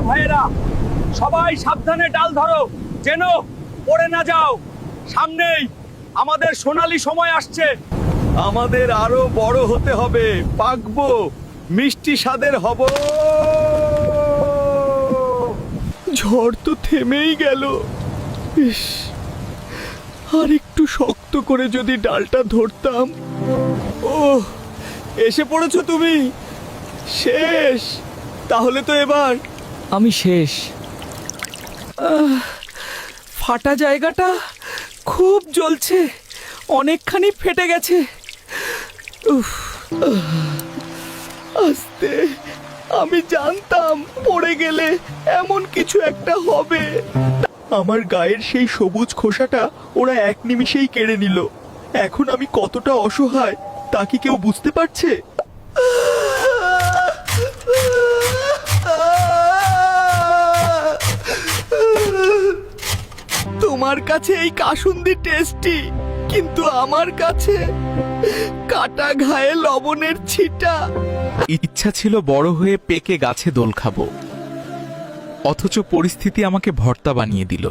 ভাইয়েরা, সবাই সাবধানে ডাল ধরো, যেন পড়ে না যাও। সামনেই আমাদের সোনালী সময় আসছে। আমাদের আরো বড় হতে হবে, পাকবো, মিষ্টি স্বাদের হব। ঝড় তো থেমেই গেল। ইস, আর একটু শক্ত করে যদি ডালটা ধরতাম। ও, এসে পড়েছো তুমি? শেষ? তাহলে তো এবার আমি শেষ। ফাটা জায়গাটা খুব জ্বলছে, অনেকখানি ফেটে গেছে। উফ, আস্তে, আমি জানতাম পড়ে গেলে এমন কিছু একটা হবে। আমার গায়ের সেই সবুজ খোসাটা ওরা এক নিমিষেই কেড়ে নিল। এখন আমি কতটা অসহায় তা কি কেউ বুঝতে পারছে? তোমার কাছে এই কাসুন্দি টেস্টি, কিন্তু আমার কাছে কাটা ঘায়ে লবণের ছিটা। ইচ্ছা ছিল বড় হয়ে পেকে গাছে দোল খাবো, অথচ পরিস্থিতি আমাকে ভর্তা বানিয়ে দিল।